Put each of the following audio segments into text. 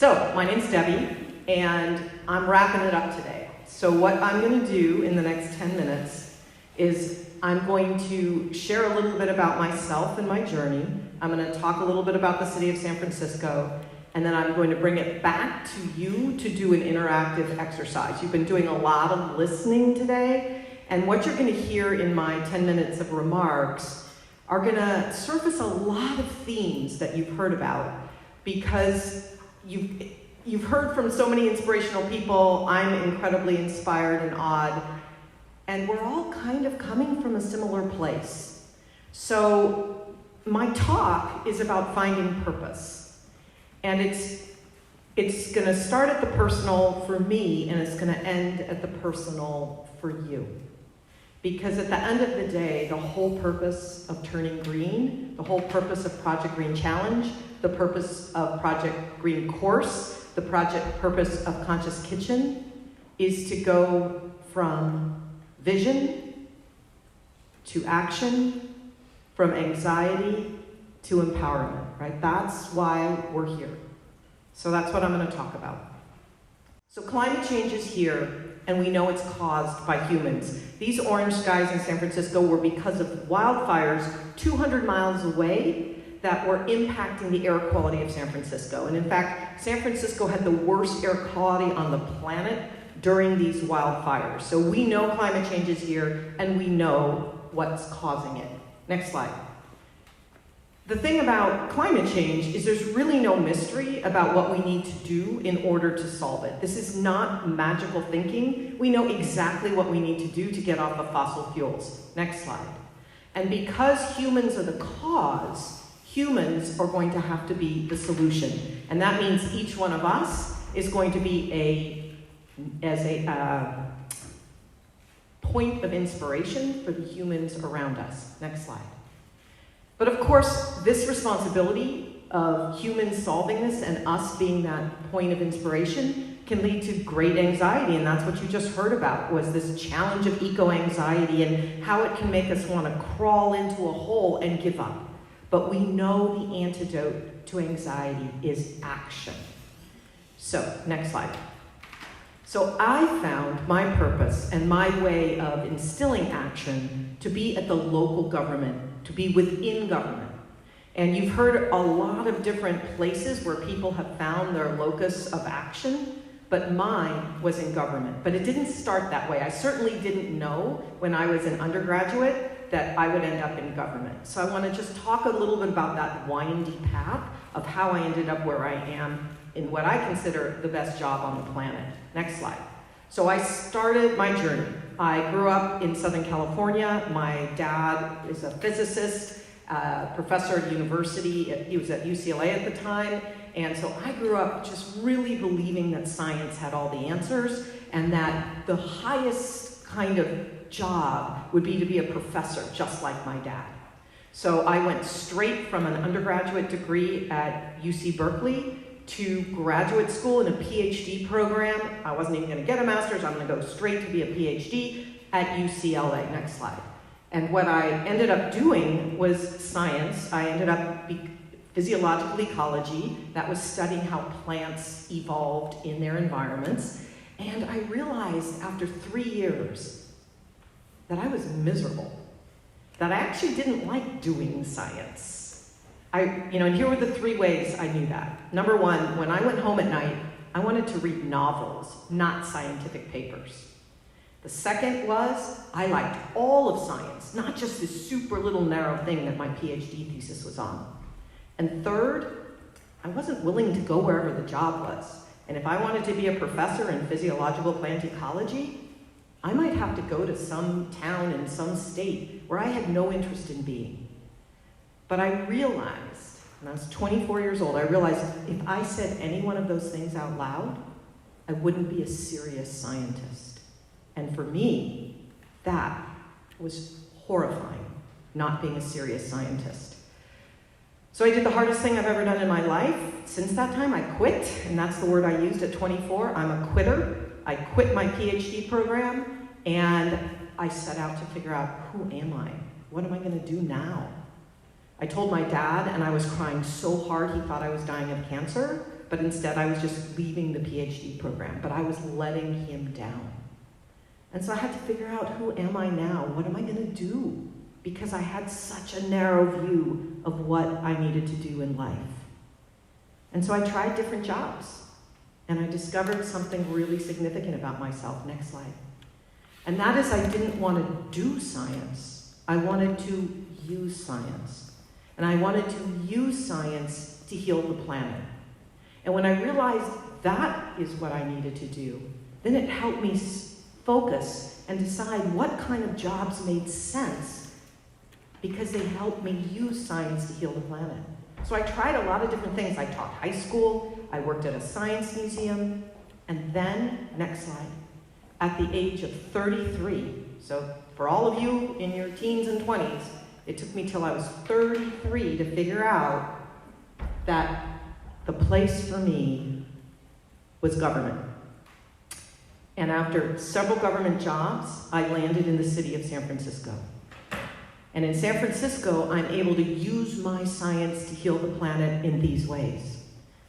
So, my name's Debbie, and I'm wrapping it up today. So what I'm going to do in the next 10 minutes is I'm going to share a little bit about myself and my journey. I'm going to talk a little bit about the city of San Francisco, and then I'm going to bring it back to you to do an interactive exercise. You've been doing a lot of listening today, and what you're going to hear in my 10 minutes of remarks are going to surface a lot of themes that you've heard about, because you've heard from so many inspirational people. I'm incredibly inspired and awed, and we're all kind of coming from a similar place. So my talk is about finding purpose, and it's going to start at the personal for me, and it's going to end at the personal for you. Because at the end of the day, the whole purpose of Turning Green, the whole purpose of Project Green Challenge, the purpose of Project Green Course, the purpose of Conscious Kitchen is to go from vision to action, from anxiety to empowerment, right? That's why we're here. So that's what I'm going to talk about. So climate change is here, and we know it's caused by humans. These orange skies in San Francisco were because of wildfires 200 miles away that were impacting the air quality of San Francisco. And in fact, San Francisco had the worst air quality on the planet during these wildfires. So we know climate change is here, and we know what's causing it. Next slide. The thing about climate change is there's really no mystery about what we need to do in order to solve it. This is not magical thinking. We know exactly what we need to do to get off of fossil fuels. Next slide. And because humans are the cause, humans are going to have to be the solution. And that means each one of us is going to be a point of inspiration for the humans around us. Next slide. But of course, this responsibility of humans solving this and us being that point of inspiration can lead to great anxiety, and that's what you just heard about, was this challenge of eco-anxiety and how it can make us want to crawl into a hole and give up. But we know the antidote to anxiety is action. So, next slide. So I found my purpose and my way of instilling action to be at the local government, to be within government. And you've heard a lot of different places where people have found their locus of action, but mine was in government. But it didn't start that way. I certainly didn't know when I was an undergraduate that I would end up in government. So I want to just talk a little bit about that windy path of how I ended up where I am in what I consider the best job on the planet. Next slide. So I started my journey. I grew up in Southern California. My dad is a physicist, professor at university. He was at UCLA at the time. And so I grew up just really believing that science had all the answers, and that the highest kind of job would be to be a professor, just like my dad. So I went straight from an undergraduate degree at UC Berkeley to graduate school in a PhD program. I wasn't even going to get a master's. I'm going to go straight to be a PhD at UCLA. Next slide. And what I ended up doing was science. I ended up physiological ecology. That was studying how plants evolved in their environments. And I realized after 3 years that I was miserable, that I actually didn't like doing science. And here were the 3 ways I knew that. Number 1, when I went home at night, I wanted to read novels, not scientific papers. The second was, I liked all of science, not just this super little narrow thing that my PhD thesis was on. And third, I wasn't willing to go wherever the job was. And if I wanted to be a professor in physiological plant ecology, I might have to go to some town in some state where I had no interest in being. But I realized, when I was 24 years old, I realized if I said any one of those things out loud, I wouldn't be a serious scientist. And for me, that was horrifying, not being a serious scientist. So I did the hardest thing I've ever done in my life. Since that time, I quit, and that's the word I used at 24. I'm a quitter. I quit my PhD program, and I set out to figure out, who am I? What am I going to do now? I told my dad, and I was crying so hard he thought I was dying of cancer, but instead I was just leaving the PhD program, but I was letting him down. And so I had to figure out, who am I now? What am I going to do? Because I had such a narrow view of what I needed to do in life. And so I tried different jobs, and I discovered something really significant about myself. Next slide. And that is, I didn't want to do science. I wanted to use science. And I wanted to use science to heal the planet. And when I realized that is what I needed to do, then it helped me focus and decide what kind of jobs made sense, because they helped me use science to heal the planet. So I tried a lot of different things. I taught high school, I worked at a science museum, and then, next slide, at the age of 33, so for all of you in your teens and 20s, it took me till I was 33 to figure out that the place for me was government. And after several government jobs, I landed in the city of San Francisco. And in San Francisco, I'm able to use my science to heal the planet in these ways.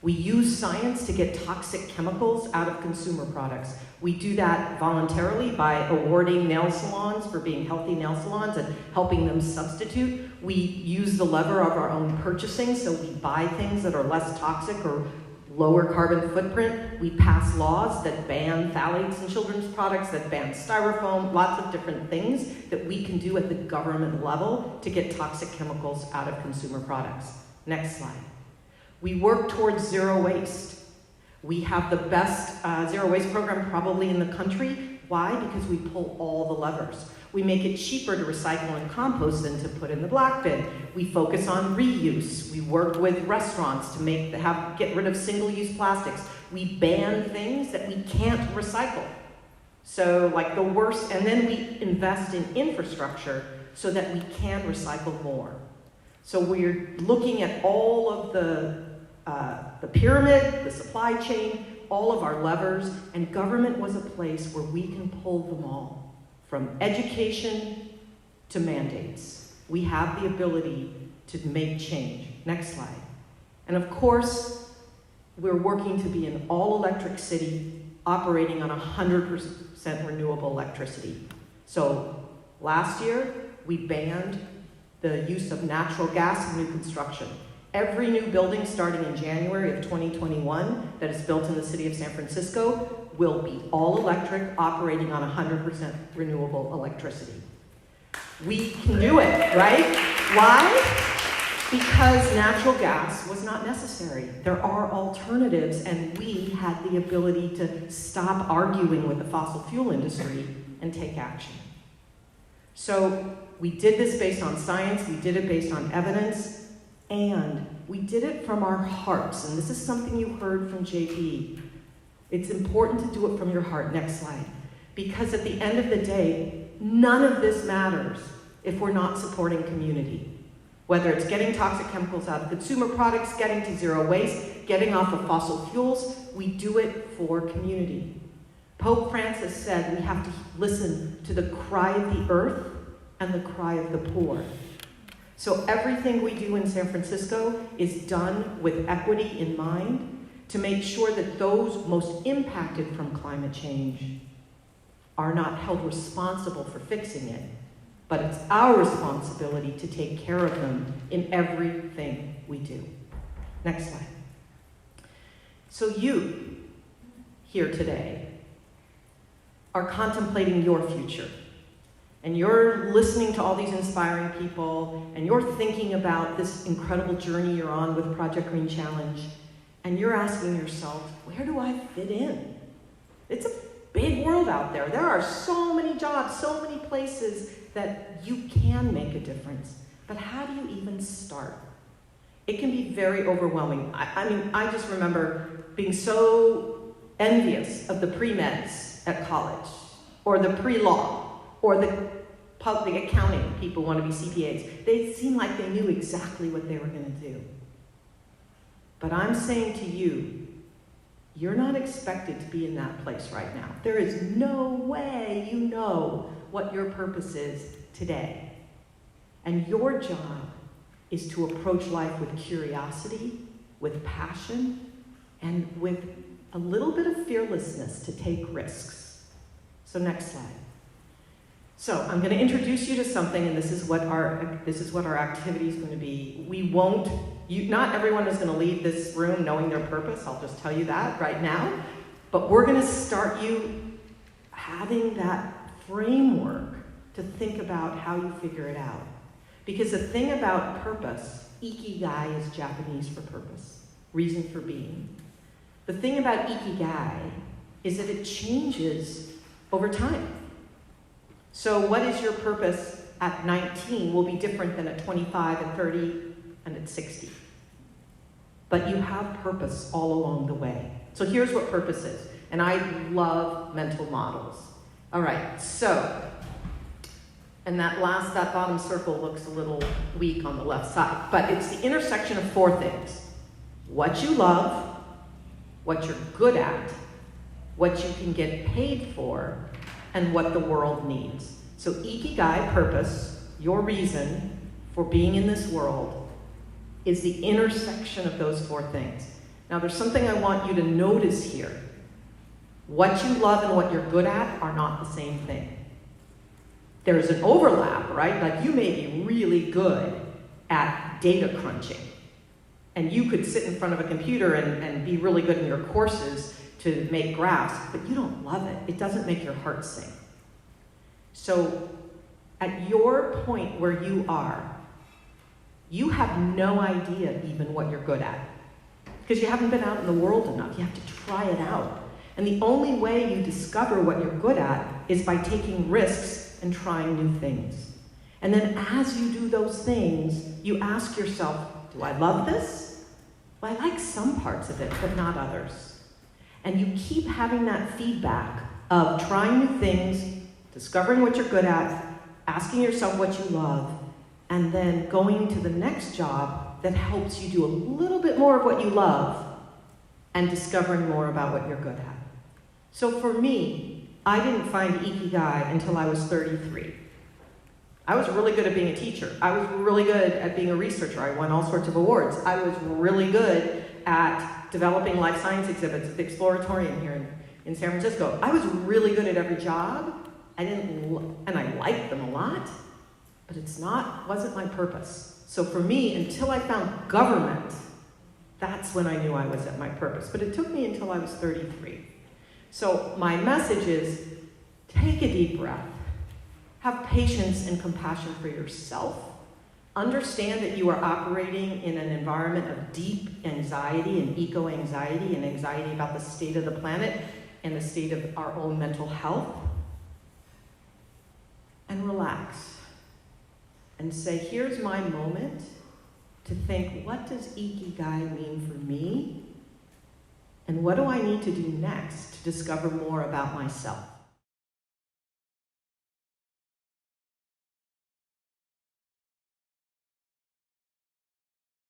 We use science to get toxic chemicals out of consumer products. We do that voluntarily by awarding nail salons for being healthy nail salons and helping them substitute. We use the lever of our own purchasing, so we buy things that are less toxic or lower carbon footprint. We pass laws that ban phthalates in children's products, that ban styrofoam, lots of different things that we can do at the government level to get toxic chemicals out of consumer products. Next slide. We work towards zero waste. We have the best zero waste program probably in the country. Why? Because we pull all the levers. We make it cheaper to recycle and compost than to put in the black bin. We focus on reuse. We work with restaurants to get rid of single-use plastics. We ban things that we can't recycle. So like the worst, and then we invest in infrastructure so that we can recycle more. So we're looking at all of the pyramid, the supply chain, all of our levers, and government was a place where we can pull them all. From education to mandates. We have the ability to make change. Next slide. And of course, we're working to be an all-electric city operating on 100% renewable electricity. So last year, we banned the use of natural gas in new construction. Every new building starting in January of 2021 that is built in the city of San Francisco will be all electric, operating on 100% renewable electricity. We can do it, right? Why? Because natural gas was not necessary. There are alternatives, and we had the ability to stop arguing with the fossil fuel industry and take action. So we did this based on science, we did it based on evidence, and we did it from our hearts. And this is something you heard from JP. It's important to do it from your heart. Next slide. Because at the end of the day, none of this matters if we're not supporting community. Whether it's getting toxic chemicals out of consumer products, getting to zero waste, getting off of fossil fuels, we do it for community. Pope Francis said we have to listen to the cry of the earth and the cry of the poor. So everything we do in San Francisco is done with equity in mind, to make sure that those most impacted from climate change are not held responsible for fixing it, but it's our responsibility to take care of them in everything we do. Next slide. So you, here today, are contemplating your future. And you're listening to all these inspiring people, and you're thinking about this incredible journey you're on with Project Green Challenge, and you're asking yourself, where do I fit in? It's a big world out there. There are so many jobs, so many places that you can make a difference. But how do you even start? It can be very overwhelming. I just remember being so envious of the pre-meds at college, or the pre-law, or the public accounting people want to be CPAs. They seem like they knew exactly what they were going to do. But I'm saying to you, you're not expected to be in that place right now. There is no way you know what your purpose is today. And your job is to approach life with curiosity, with passion, and with a little bit of fearlessness to take risks. So next slide. So I'm going to introduce you to something, and this is what our activity is going to be. Not everyone is going to leave this room knowing their purpose. I'll just tell you that right now. But we're going to start you having that framework to think about how you figure it out. Because the thing about purpose, ikigai is Japanese for purpose, reason for being. The thing about ikigai is that it changes over time. So what is your purpose at 19 will be different than at 25, at 30, and at 60. But you have purpose all along the way. So here's what purpose is. And I love mental models. All right, so, and that bottom circle looks a little weak on the left side, but it's the intersection of four things. What you love, what you're good at, what you can get paid for, and what the world needs. So ikigai, purpose, your reason for being in this world, is the intersection of those four things. Now there's something I want you to notice here. What you love and what you're good at are not the same thing. There's an overlap, right? Like you may be really good at data crunching, and you could sit in front of a computer and be really good in your courses to make graphs, but you don't love it. It doesn't make your heart sing. So at your point where you are, you have no idea even what you're good at, because you haven't been out in the world enough. You have to try it out. And the only way you discover what you're good at is by taking risks and trying new things. And then as you do those things, you ask yourself, do I love this? Well, I like some parts of it, but not others. And you keep having that feedback of trying new things, discovering what you're good at, asking yourself what you love, and then going to the next job that helps you do a little bit more of what you love and discovering more about what you're good at. So for me, I didn't find ikigai until I was 33. I was really good at being a teacher. I was really good at being a researcher. I won all sorts of awards. I was really good at developing life science exhibits at the Exploratorium here in San Francisco. I was really good at every job. And I liked them a lot, but wasn't my purpose. So for me, until I found government, that's when I knew I was at my purpose. But it took me until I was 33. So my message is, take a deep breath. Have patience and compassion for yourself. Understand that you are operating in an environment of deep anxiety and eco-anxiety and anxiety about the state of the planet and the state of our own mental health. And relax. And say, here's my moment to think, what does ikigai mean for me? And what do I need to do next to discover more about myself?